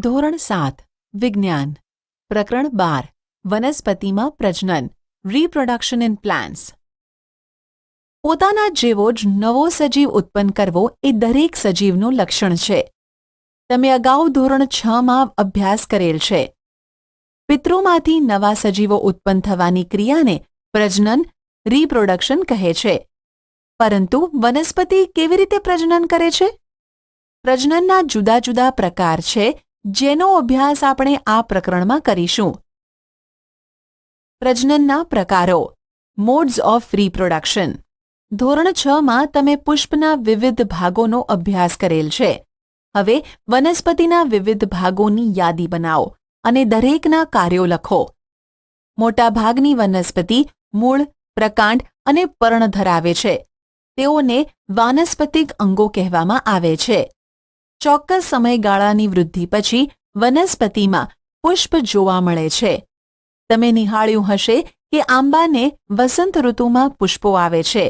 ધોરણ 7 વિજ્ઞાન પ્રકરણ 12 વનસ્પતિમાં પ્રજનન રીપ્રોડક્શન ઇન પ્લાન્ટ્સ. પોતાના જેવો જ નવો સજીવ ઉત્પન્ન કરવો એ દરેક સજીવનું લક્ષણ છે. તમે અગાઉ ધોરણ 6માં અભ્યાસ કરેલ છે. પિતૃમાંથી નવા સજીવો ઉત્પન્ન થવાની ક્રિયાને પ્રજનન રીપ્રોડક્શન કહે છે. પરંતુ વનસ્પતિ કેવી રીતે પ્રજનન કરે છે? પ્રજનનના જુદા જુદા પ્રકાર છે, જેનો અભ્યાસ આપણે આ પ્રકરણમાં કરીશું. પ્રજનનના પ્રકારો મોડ્સ ઓફ રીપ્રોડક્શન. ધોરણ 6માં તમે પુષ્પના વિવિધ ભાગોનો અભ્યાસ કરેલ છે. હવે વનસ્પતિના વિવિધ ભાગોની યાદી બનાવો અને દરેકના કાર્યો લખો. મોટાભાગની વનસ્પતિ મૂળ, પ્રકાંડ અને પર્ણ ધરાવે છે. તેઓને વાનસ્પતિક અંગો કહેવામાં આવે છે. ચોક્કસ સમયગાળાની વૃદ્ધિ પછી વનસ્પતિમાં પુષ્પ જોવા મળે છે. તમે નિહાળ્યું હશે કે આંબાને વસંત ઋતુમાં પુષ્પો આવે છે.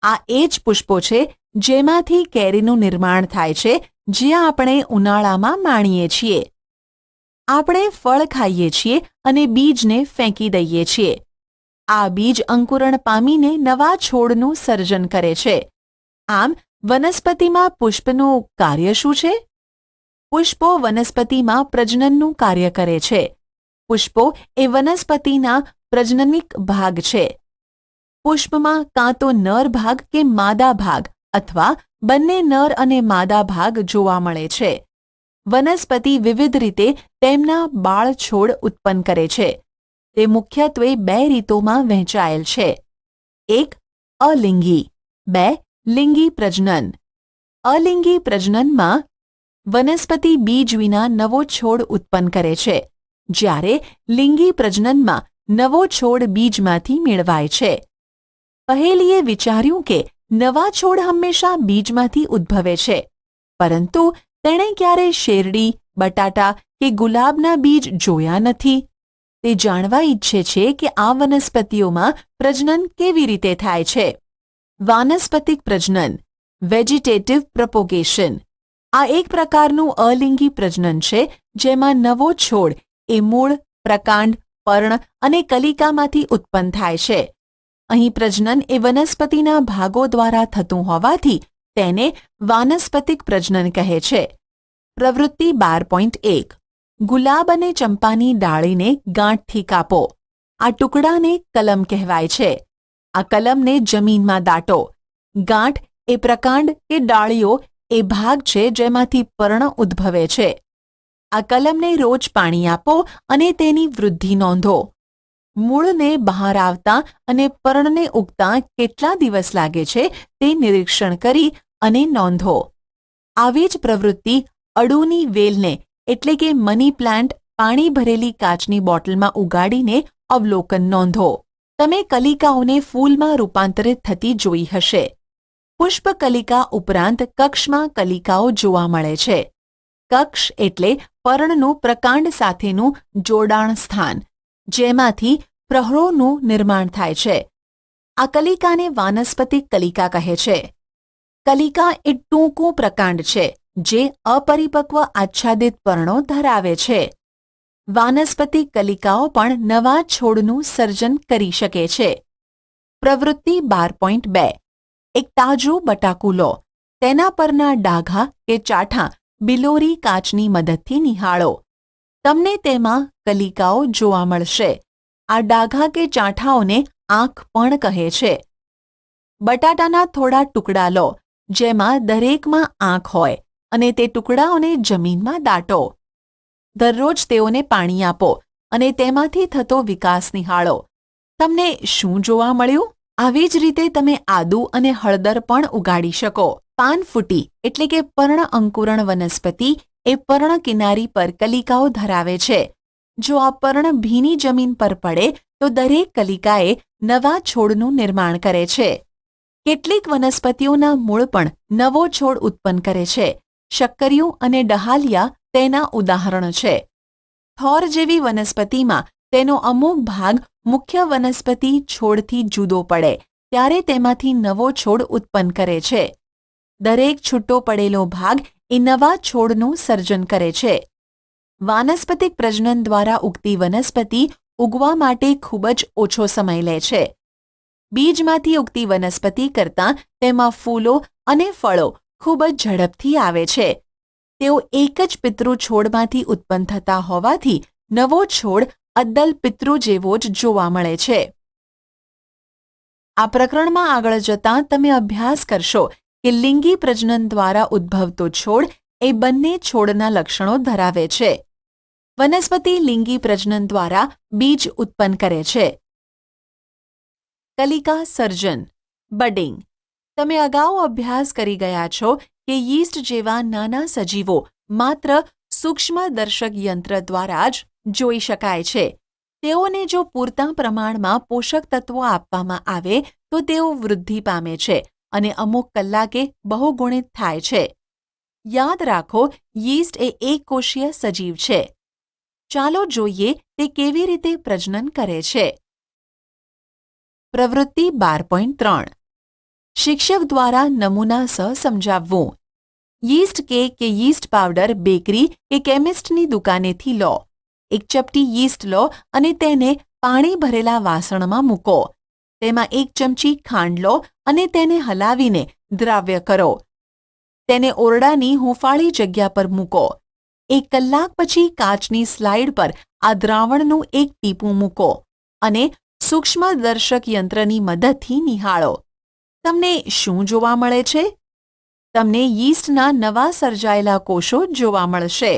આ એ જ પુષ્પો છે જેમાંથી કેરીનું નિર્માણ થાય છે, જે આપણે ઉનાળામાં માણીએ છીએ. આપણે ફળ ખાઈએ છીએ અને બીજને ફેંકી દઈએ છીએ. આ બીજ અંકુરણ પામીને નવા છોડનું સર્જન કરે છે. આમ વનસ્પતિમાં પુષ્પનું કાર્ય શું છે? પુષ્પો વનસ્પતિમાં પ્રજનનનું કાર્ય કરે છે. પુષ્પો એ વનસ્પતિના પ્રજનનિક ભાગ છે. પુષ્પમાં કાં તો નર ભાગ કે માદા ભાગ અથવા બંને નર અને માદા ભાગ જોવા મળે છે. વનસ્પતિ વિવિધ રીતે તેમના બાળ છોડ ઉત્પન્ન કરે છે. તે મુખ્યત્વે બે રીતોમાં વહેંચાયેલ છે. 1. અલિંગી. 2. લિંગી પ્રજનન. અલિંગી પ્રજનનમાં વનસ્પતિ બીજ વિના નવો છોડ ઉત્પન્ન કરે છે, જ્યારે લિંગી પ્રજનનમાં નવો છોડ બીજમાંથી મેળવાય છે. પહેલીએ વિચાર્યું કે નવા છોડ હંમેશા બીજમાંથી ઉદ્ભવે છે, પરંતુ તેણે ક્યારેય શેરડી, બટાટા કે ગુલાબના બીજ જોયા નથી. તે જાણવા ઈચ્છે છે કે આ વનસ્પતિઓમાં પ્રજનન કેવી રીતે થાય છે. વાનસ્પતિક પ્રજનન વેજીટેટિવ પ્રોપોગેશન. આ એક પ્રકારનું અલિંગી પ્રજનન છે, જેમાં નવો છોડ એ મૂળ, પ્રકાંડ, પર્ણ અને કલિકામાંથી ઉત્પન્ન થાય છે. અહીં પ્રજનન એ વનસ્પતિના ભાગો દ્વારા થતું હોવાથી તેને વાનસ્પતિક પ્રજનન કહે છે. પ્રવૃત્તિ 12.1. ગુલાબ અને ચંપાની ડાળીને ગાંઠથી કાપો. આ ટુકડાને કલમ કહેવાય છે. આ કલમને જમીનમાં દાટો. ગાંઠ એ પ્રકાંડ કે ડાળીઓ એ ભાગ છે જેમાંથી પર્ણ ઉદ્ભવે છે. આ કલમને રોજ પાણી આપો અને તેની વૃદ્ધિ નોંધો. મૂળને બહાર આવતા અને પર્ણને ઉગતા કેટલા દિવસ લાગે છે તે નિરીક્ષણ કરી અને નોંધો. આવી જ પ્રવૃત્તિ અડુની વેલને એટલે કે મની પ્લાન્ટ પાણી ભરેલી કાચની બોટલમાં ઉગાડીને અવલોકન નોંધો. તમે કલિકાઓને ફૂલમાં રૂપાંતરિત થતી જોઈ હશે. પુષ્પકલિકા ઉપરાંત કક્ષમાં કલિકાઓ જોવા મળે છે. કક્ષ એટલે પર્ણનું પ્રકાંડ સાથેનું જોડાણ સ્થાન, જેમાંથી પ્રહરોનું નિર્માણ થાય છે. આ કલિકાને વાનસ્પતિક કલિકા કહે છે. કલિકા એ ટૂંકું પ્રકાંડ છે, જે અપરિપક્વ આચ્છાદિત પર્ણો ધરાવે છે. વાનસ્પતિક કલિકાઓ પણ નવા છોડનું સર્જન કરી શકે છે. પ્રવૃત્તિ 12.2. એક તાજું બટાકું લો. તેના પરના ડાઘા કે ચાઠા બિલોરી કાચની મદદથી નિહાળો. તમને તેમાં કલિકાઓ જોવા મળશે. આ ડાઘા કે ચાઠાઓને આંખ પણ કહે છે. બટાટાના થોડા ટુકડા લો, જેમાં દરેકમાં આંખ હોય, અને તે ટુકડાઓને જમીનમાં દાટો. દરરોજ તેઓને પાણી આપો અને તેમાંથી થતો વિકાસ નિહાળો. તમને શું જોવા મળ્યું? આવી જ રીતે તમે આદુ અને હળદર પણ ઉગાડી શકો. પાનફૂટી એટલે કે પર્ણ અંકુરણ વનસ્પતિ એ પર્ણ કિનારી પર કલિકાઓ ધરાવે છે. જો આ પર્ણ ભીની જમીન પર પડે તો દરેક કલિકાએ નવા છોડનું નિર્માણ કરે છે. કેટલીક વનસ્પતિઓના મૂળ પણ નવો છોડ ઉત્પન્ન કરે છે. શક્કરિયું અને ડહાલિયા તેના ઉદાહરણ છે. થોર જેવી વનસ્પતિમાં તેનો અમુક ભાગ મુખ્ય વનસ્પતિ છોડથી જુદો પડે ત્યારે તેમાંથી નવો છોડ ઉત્પન્ન કરે છે. દરેક છૂટો પડેલો ભાગ એ નવા છોડનું સર્જન કરે છે. વાનસ્પતિક પ્રજનન દ્વારા ઉગતી વનસ્પતિ ઉગવા માટે ખૂબ જ ઓછો સમય લે છે. બીજમાંથી ઉગતી વનસ્પતિ કરતાં તેમાં ફૂલો અને ફળો ખૂબ જ ઝડપથી આવે છે. તેઓ એક જ પિતૃ છોડમાંથી ઉત્પન્ન થતા હોવાથી નવો છોડ અદ્દલ પિતૃ જેવો જ જોવા મળે છે. આ પ્રકરણમાં આગળ જતાં તમે અભ્યાસ કરશો કે લિંગી પ્રજનન દ્વારા ઉદ્ભવતો છોડ એ બંને છોડના લક્ષણો ધરાવે છે. વનસ્પતિ લિંગી પ્રજનન દ્વારા બીજ ઉત્પન્ન કરે છે. કલિકા સર્જન બડિંગ. તમે અગાઉ અભ્યાસ કરી ગયા છો કે યીસ્ટ જેવા નાના સજીવો માત્ર સૂક્ષ્મદર્શક યંત્ર દ્વારા જ જોઈ શકાય છે. તેઓને જો પૂરતા પ્રમાણમાં પોષક તત્વો આપવામાં આવે તો તેઓ વૃદ્ધિ પામે છે અને અમુક કલાકે બહુગુણિત થાય છે. યાદ રાખો, યીસ્ટ એ એકકોષીય સજીવ છે. ચાલો જોઈએ તે કેવી રીતે પ્રજનન કરે છે. પ્રવૃત્તિ 12.3 શિક્ષક દ્વારા નમૂના સમજાવવું. યીસ્ટ કેક કે યીસ્ટ પાવડર બેકરી કે કેમિસ્ટની દુકાનેથી લો. એક ચપટી યીસ્ટ લો અને તેને પાણી ભરેલા વાસણમાં મૂકો. તેમાં 1 ચમચી ખાંડ લો અને તેને હલાવીને દ્રાવ્ય કરો. તેને ઓરડાની હૂંફાળી જગ્યા પર મૂકો. 1 કલાક પછી કાચની સ્લાઇડ પર આ દ્રાવણનું એક ટીપું મૂકો અને સૂક્ષ્મદર્શક યંત્રની મદદથી નિહાળો. તમને શું જોવા મળે છે? તમને યીસ્ટના નવા સર્જાયેલા કોષો જોવા મળશે.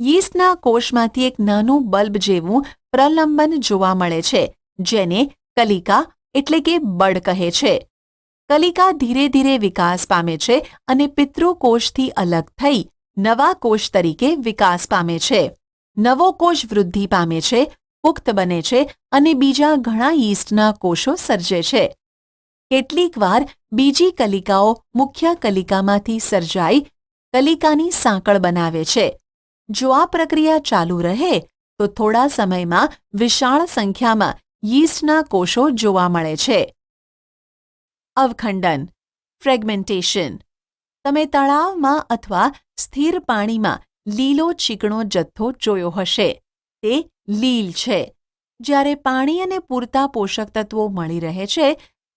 યીસ્ટના કોષમાંથી એક નાનું બલ્બ જેવું પ્રલંબન જોવા મળે છે, જેને કલિકા એટલે કે બડ કહે છે. કલિકા ધીરે ધીરે વિકાસ પામે છે અને પિતૃકોષથી અલગ થઈ નવા કોષ તરીકે વિકાસ પામે છે. નવો કોષ વૃદ્ધિ પામે છે, પુખ્ત બને છે અને બીજા ઘણા યીસ્ટના કોષો સર્જે છે. કેટલીકવાર બીજી કલિકાઓ મુખ્ય કલિકામાંથી સર્જાઈ કલિકાની સાંકળ બનાવે છે. જો આ પ્રક્રિયા ચાલુ રહે તો થોડા સમયમાં વિશાળ સંખ્યામાં યીસ્ટના કોષો જોવા મળે છે. અવખંડન ફ્રેગમેન્ટેશન. તમે તળાવમાં અથવા સ્થિર પાણીમાં લીલો ચીકણો જથ્થો જોયો હશે. તે લીલ છે. જ્યારે પાણી અને પૂરતા પોષક તત્વો મળી રહે છે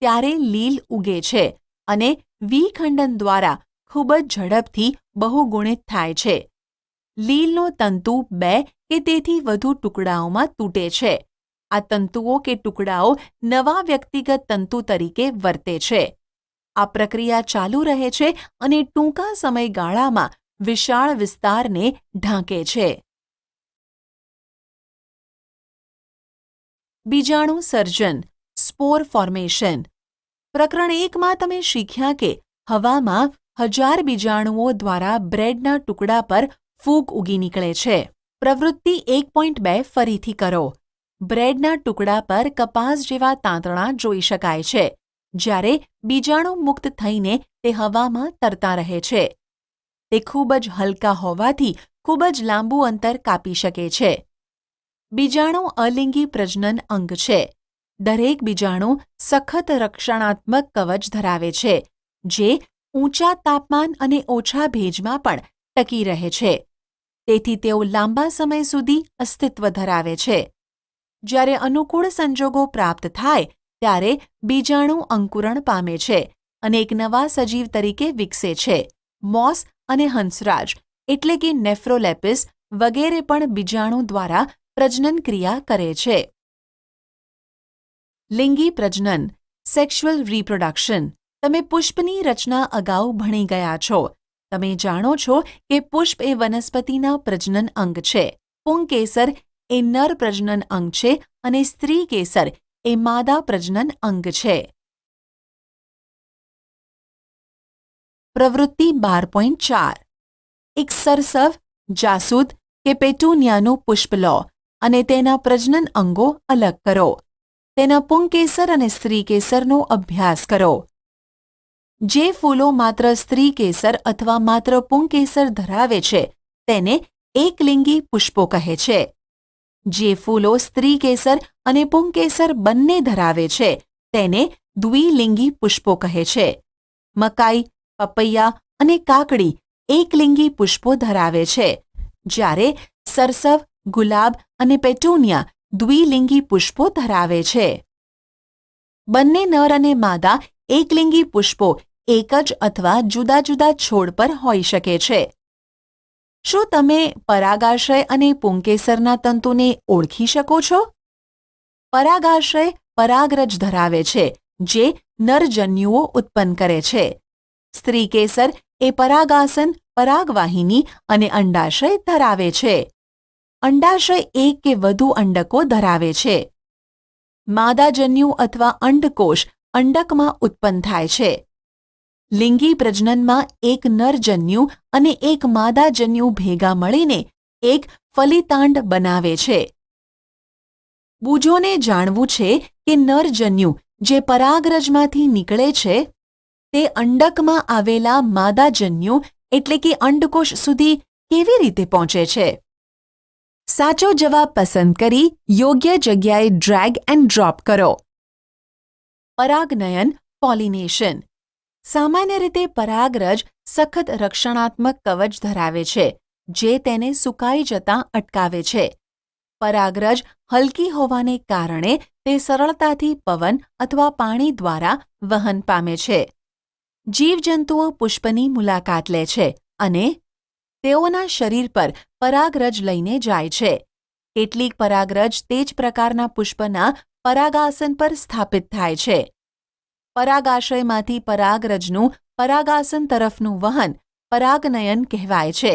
ત્યારે લીલ ઉગે છે અને વિખંડન દ્વારા ખૂબ જ ઝડપથી બહુગુણિત થાય છે. લીલનો તંતુ 2 કે તેથી વધુ ટુકડાઓમાં તૂટે છે. આ તંતુઓ કે ટુકડાઓ નવા વ્યક્તિગત તંતુ તરીકે વર્તે છે. આ પ્રક્રિયા ચાલુ રહે છે અને ટૂંકા સમયગાળામાં વિશાળ વિસ્તારને ઢાંકે છે. બીજાણુ સર્જન સ્પોર ફોર્મેશન. પ્રકરણ 1માં તમે શીખ્યા કે હવામાં 1000 બીજાણુઓ દ્વારા બ્રેડના ટુકડા પર ફૂગ ઉગી નીકળે છે. પ્રવૃત્તિ 1.2 ફરીથી કરો. બ્રેડના ટુકડા પર કપાસ જેવા તાંતણા જોઈ શકાય છે, જ્યારે બીજાણુ મુક્ત થઈને તે હવામાં તરતા રહે છે. તે ખૂબ જ હલકા હોવાથી ખૂબ જ લાંબુ અંતર કાપી શકે છે. બીજાણુ અલિંગી પ્રજનન અંગ છે. દરેક બીજાણુ સખત રક્ષણાત્મક કવચ ધરાવે છે, જે ઊંચા તાપમાન અને ઓછા ભેજમાં પણ ટકી રહે છે. તેથી તેઓ લાંબા સમય સુધી અસ્તિત્વ ધરાવે છે. જ્યારે અનુકૂળ સંજોગો પ્રાપ્ત થાય ત્યારે બીજાણુ અંકુરણ પામે છે અને એક નવા સજીવ તરીકે વિકસે છે. મોસ અને હંસરાજ એટલે કે નેફ્રોલેપિસ વગેરે પણ બીજાણુ દ્વારા પ્રજનન ક્રિયા કરે છે. લિંગી પ્રજનન સેક્સ્યુઅલ રિપ્રોડક્શન. તમે પુષ્પની રચના અગાઉ ભણી ગયા છો. તમે જાણો છો કે પુષ્પ એ વનસ્પતિના પ્રજનન અંગ છે. પુંકેસર એ નર પ્રજનન અંગ છે અને સ્ત્રી કેસર એ માદા પ્રજનન અંગ છે. પ્રવૃત્તિ 12.4 એક સરસવ, જાસૂદ કે પેટુનિયાનું પુષ્પ લો અને તેના પ્રજનન અંગો અલગ કરો. તેના પુંકેસર અને સ્ત્રી કેસરનો અભ્યાસ કરો. જે ફૂલો માત્ર સ્ત્રી કેસર અથવા માત્ર પુંકેસર ધરાવે છે તેને એકલિંગી પુષ્પો કહે છે. જે ફૂલો સ્ત્રી કેસર અને પુંકેસર બંને ધરાવે છે તેને દ્વિલિંગી પુષ્પો કહે છે. મકાઈ, પપૈયા અને કાકડી એકલિંગી પુષ્પો ધરાવે છે, જ્યારે સરસવ, ગુલાબ અને પેટુનિયા દ્વિલિંગી પુષ્પો ધરાવે છે. બંને નર અને માદા એકલિંગી પુષ્પો એક જ અથવા જુદા જુદા છોડ પર હોઈ શકે છે. શું તમે પરાગાશય અને પુંકેસરના તંતુને ઓળખી શકો છો? પરાગાશય પરાગરજ ધરાવે છે, જે નરજન્યુઓ ઉત્પન્ન કરે છે. સ્ત્રીકેસર એ પરાગાસન, પરાગવાહિની અને અંડાશય ધરાવે છે. અંડાશય એક કે વધુ અંડકો ધરાવે છે. માદાજન્યુ અથવા અંડકોષ અંડકમાં ઉત્પન્ન થાય છે. લિંગી પ્રજનનમાં એક નરજન્યુ અને એક માદાજન્યુ ભેગા મળીને એક ફલિતાંડ બનાવે છે. બુજોને જાણવું છે કે નરજન્યુ જે પરાગરજમાંથી નીકળે છે તે અંડકમાં આવેલા માદાજન્યુ એટલે કે અંડકોષ સુધી કેવી રીતે પહોંચે છે. સાચો જવાબ પસંદ કરી યોગ્ય જગ્યાએ ડ્રેગ એન્ડ ડ્રોપ કરો. પરાગનયન, પોલિનેશન. સામાન્ય રીતે પરાગરજ સખત રક્ષણાત્મક કવચ ધરાવે છે, જે તેને સુકાઈ જતાં અટકાવે છે. પરાગરજ હલકી હોવાને કારણે તે સરળતાથી પવન અથવા પાણી દ્વારા વહન પામે છે. જીવજંતુઓ પુષ્પની મુલાકાત લે છે અને તેઓના શરીર પર પરાગરજ લઈને જાય છે. કેટલીક પરાગરજ તે જ પ્રકારના પુષ્પના પરાગાસન પર સ્થાપિત થાય છે. પરાગાશયમાંથી પરાગરજનું પરાગાસન તરફનું વહન પરાગનયન કહેવાય છે.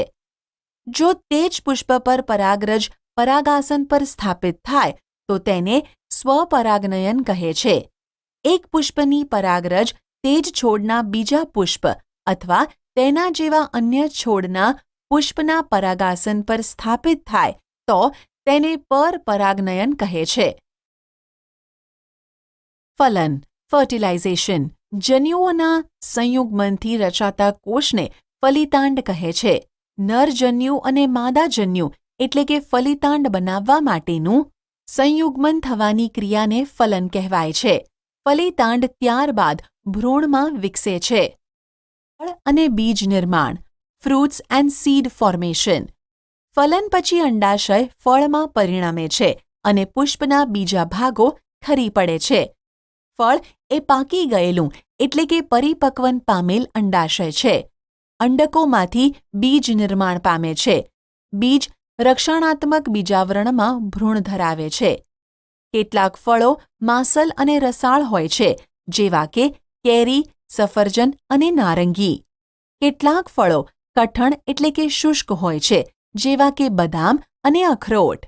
જો તે જ પુષ્પ પર પરાગરજ પરાગાસન પર સ્થાપિત થાય તો તેને સ્વપરાગનયન કહે છે. એક પુષ્પની પરાગરજ તે જ છોડના બીજા પુષ્પ અથવા તેના જેવા અન્ય છોડના પુષ્પના પરાગાસન પર સ્થાપિત થાય તો તેને પરપરાગનયન કહે છે. ફલન, ફર્ટિલાઇઝેશન. જન્યુઓના સંયુગ્મનથી રચાતા કોષને ફલિતાંડ કહે છે. નરજન્યુ અને માદાજન્યુ એટલે કે ફલિતાંડ બનાવવા માટેનું સંયુગ્મન થવાની ક્રિયાને ફલન કહેવાય છે. ફલિતાંડ ત્યારબાદ ભ્રૂણમાં વિકસે છે. ફળ અને બીજ નિર્માણ, ફ્રૂટ્સ એન્ડ સીડ ફોર્મેશન. ફલન પછી અંડાશય ફળમાં પરિણમે છે અને પુષ્પના બીજા ભાગો ખરી પડે છે. ફળ એ પાકી ગયેલું એટલે કે પરિપક્વન પામેલ અંડાશય છે. અંડકોમાંથી બીજ નિર્માણ પામે છે. બીજ રક્ષણાત્મક બીજાવરણમાં ભ્રૂણ ધરાવે છે. કેટલાક ફળો માંસલ અને રસાળ હોય છે, જેવા કે કેરી, સફરજન અને નારંગી. કેટલાક ફળો કઠણ એટલે કે શુષ્ક હોય છે, જેવા કે બદામ અને અખરોટ.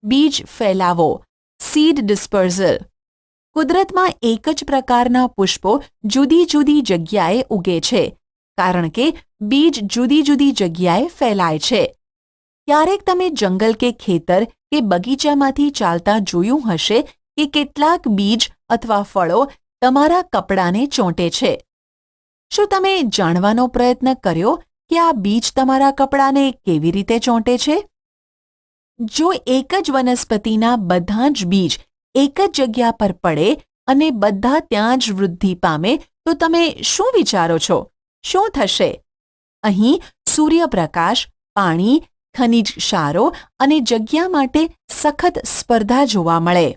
બીજ ફેલાવો, સીડ ડિસ્પર્ઝલ. કુદરતમાં એક જ પ્રકારના પુષ્પો જુદી જુદી જગ્યાએ ઉગે છે, કારણ કે બીજ જુદી જુદી જગ્યાએ ફેલાય છે. ક્યારેક તમે જંગલ કે ખેતર કે બગીચામાંથી ચાલતા જોયું હશે કે કેટલાક બીજ અથવા ફળો તમારા કપડાને ચોંટે છે. શું તમે જાણવાનો પ્રયત્ન કર્યો કે આ બીજ તમારા કપડાને કેવી રીતે ચોંટે છે? જો એક જ વનસ્પતિના બધા જ બીજ એક જ જગ્યા પર પડે અને બધા ત્યાં જ વૃદ્ધિ પામે તો તમે શું વિચારો છો? શું થશે? અહીં સૂર્યપ્રકાશ, પાણી, ખનિજ ક્ષારો અને જગ્યા માટે સખત સ્પર્ધા જોવા મળે.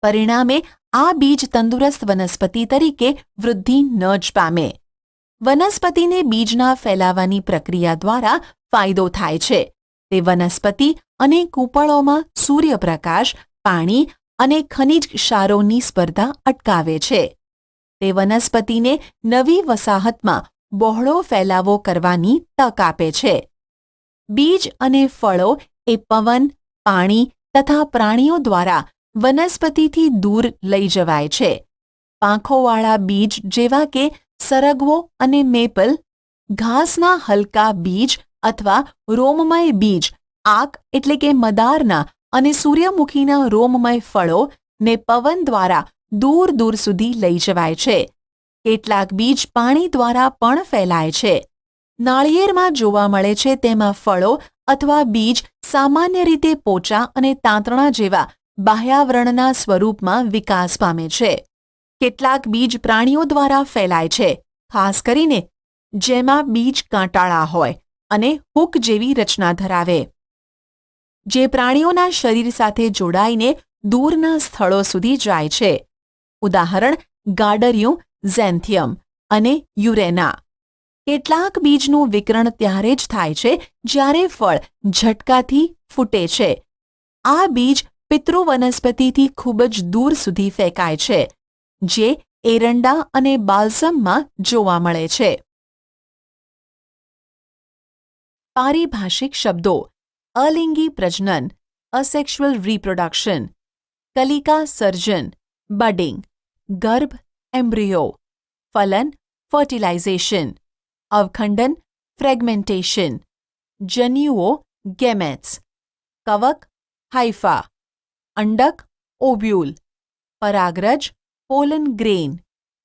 પરિણામે આ બીજ તંદુરસ્ત વનસ્પતિ તરીકે વૃદ્ધિ ન જ પામે. વનસ્પતિને બીજના ફેલાવાની પ્રક્રિયા દ્વારા ફાયદો થાય છે. તે વનસ્પતિ અને કૂંપળોમાં સૂર્યપ્રકાશ, પાણી અને ખનિજ ક્ષારોની સ્પર્ધા અટકાવે છે. તે વનસ્પતિને નવી વસાહતમાં બહોળો ફેલાવો કરવાની તક આપે છે. બીજ અને ફળો એ પવન, પાણી તથા પ્રાણીઓ દ્વારા વનસ્પતિથી દૂર લઈ જવાય છે. પાંખોવાળા બીજ જેવા કે સરગવો અને મેપલ, ઘાસના હલકા બીજ અથવા રોમમય બીજ, આક એટલે કે મદારના અને સૂર્યમુખીના રોમમય ફળો ને પવન દ્વારા દૂર દૂર સુધી લઈ જવાય છે. કેટલાક બીજ પાણી દ્વારા પણ ફેલાય છે. નાળિયેરમાં જોવા મળે છે તેમાં ફળો અથવા બીજ સામાન્ય રીતે પોચા અને તાંતણા જેવા બાહ્યાવરણના સ્વરૂપમાં વિકાસ પામે છે. કેટલાક બીજ પ્રાણીઓ દ્વારા ફેલાય છે, ખાસ કરીને જેમાં બીજ કાંટાળા હોય અને હૂક જેવી રચના ધરાવે, જે પ્રાણીઓના શરીર સાથે જોડાઈને દૂરના સ્થળો સુધી જાય છે. ઉદાહરણ ગાડરિયું, ઝેન્થિયમ અને યુરેના. કેટલાક બીજનું વિકરણ ત્યારે જ થાય છે જ્યારે ફળ ઝટકાથી ફૂટે છે. આ બીજ પિતૃ વનસ્પતિથી ખૂબ જ દૂર સુધી ફેંકાય છે, જે એરંડા અને બાલ્સમમાં જોવા મળે છે. પારિભાષિક શબ્દો: અલિંગી પ્રજનન, અસેક્સ્યુઅલ રિપ્રોડક્શન, કલિકા સર્જન, બડિંગ, ગર્ભ, એમ્બ્રિયો, ફલન, ફર્ટિલાઇઝેશન, અવખંડન, ફ્રેગમેન્ટેશન, જન્યુઓ, ગેમેટ્સ, કવક, હાઇફા, અંડક, ઓવ્યુલ, પરાગરજ, પોલન ગ્રેન,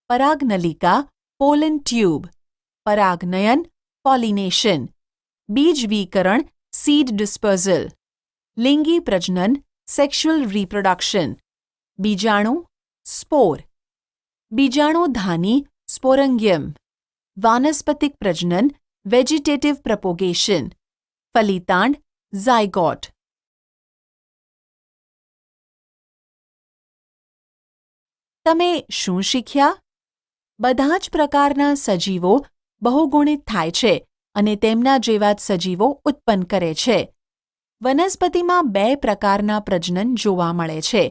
પરાગનલિકા, પોલન ટ્યુબ, પરાગનયન, પોલિનેશન, બીજવિકરણ, સીડ ડિસ્પર્ઝલ, લિંગી પ્રજનન, સેક્સ્યુઅલ રિપ્રોડક્શન, બીજાણુ, સ્પોર, બીજાણુધાની, સ્પોરંગિયમ, વાનસ્પતિક પ્રજનન, વેજીટેટિવ પ્રપોગેશન, ફલિતાંડ, ઝાયગોટ. તમે શું શીખ્યા? બધા જ પ્રકારના સજીવો બહુગુણિત થાય છે અને તેમના જેવા જ સજીવો ઉત્પન્ન કરે છે. વનસ્પતિમાં 2 પ્રકારના પ્રજનન જોવા મળે છે: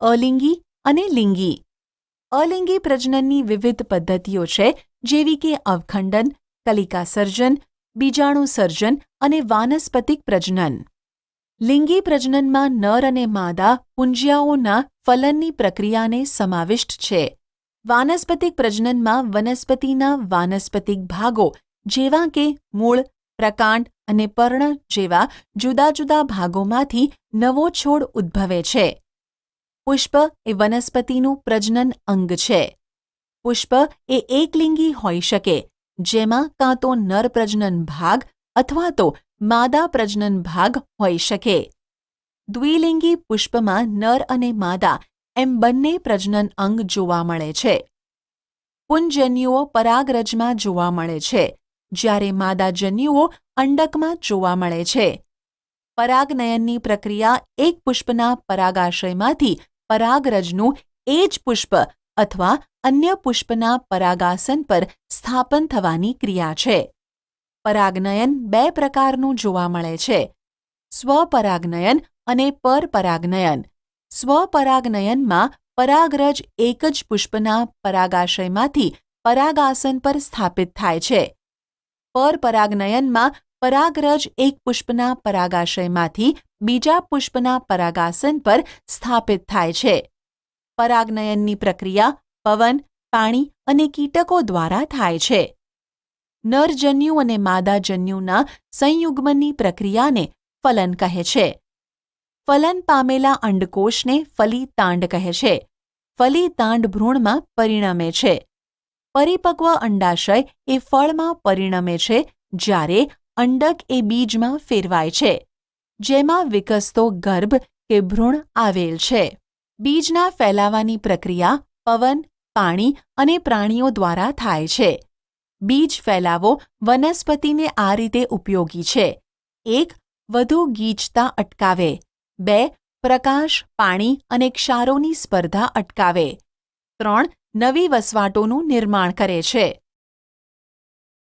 અલિંગી અને લિંગી. અલિંગી પ્રજનનની વિવિધ પદ્ધતિઓ છે, જેવી કે અવખંડન, કલિકા સર્જન, બીજાણુ સર્જન અને વાનસ્પતિક પ્રજનન. લિંગી પ્રજનનમાં નર અને માદા પુંજિયાઓના ફલનની પ્રક્રિયાને સમાવિષ્ટ છે. વાનસ્પતિક પ્રજનનમાં વનસ્પતિના વાનસ્પતિક ભાગો જેવા કે મૂળ, પ્રકાંડ અને પર્ણ જેવા જુદા જુદા ભાગોમાંથી નવો છોડ ઉદ્ભવે છે. પુષ્પ એ વનસ્પતિનું પ્રજનન અંગ છે. પુષ્પ એ એકલિંગી હોઈ શકે, જેમાં કાં તો નર પ્રજનન ભાગ અથવા તો માદા પ્રજનન ભાગ હોઈ શકે. દ્વિલિંગી પુષ્પમાં નર અને માદા એમ બંને પ્રજનન અંગ જોવા મળે છે. પુંજન્યુઓ પરાગરજમાં જોવા મળે છે, જ્યારે માદા જન્યુઓ અંડકમાં જોવા મળે છે. પરાગનયનની પ્રક્રિયા એક પુષ્પના પરાગાશયમાંથી પરાગરજનું એ જ પુષ્પ અથવા અન્ય પુષ્પના પરાગાસન પર સ્થાપન થવાની ક્રિયા છે. પરાગનયન 2 પ્રકારનું જોવા મળે છે: સ્વપરાગનયન અને પરપરાગનયન. સ્વપરાગનયનમાં પરાગરજ એક જ પુષ્પના પરાગાશયમાંથી પરાગાસન પર સ્થાપિત થાય છે. પરપરાગનયનમાં પરાગરજ એક પુષ્પના પરાગાશયમાંથી બીજા પુષ્પના પરાગાસન પર સ્થાપિત થાય છે. પરાગનયનની પ્રક્રિયા પવન, પાણી અને કીટકો દ્વારા થાય છે. નરજન્યુ અને માદાજન્યુના સંયુગ્મનની પ્રક્રિયાને ફલન કહે છે. ફલન પામેલા અંડકોષને ફલિતાંડ કહે છે. ફલિતાંડ ભ્રૂણમાં પરિણમે છે. પરિપક્વ અંડાશય એ ફળમાં પરિણમે છે, જ્યારે અંડક એ બીજમાં ફેરવાય છે, જેમાં વિકસતો ગર્ભ કે ભ્રૂણ આવેલ છે. બીજના ફેલાવાની પ્રક્રિયા પવન, પાણી અને પ્રાણીઓ દ્વારા થાય છે. બીજ ફેલાવો વનસ્પતિને આ રીતે ઉપયોગી છે: 1. વધુ ગીચતા અટકાવે. 2. પ્રકાશ, પાણી અને ક્ષારોની સ્પર્ધા અટકાવે. 3. નવી વસવાટોનું નિર્માણ કરે છે.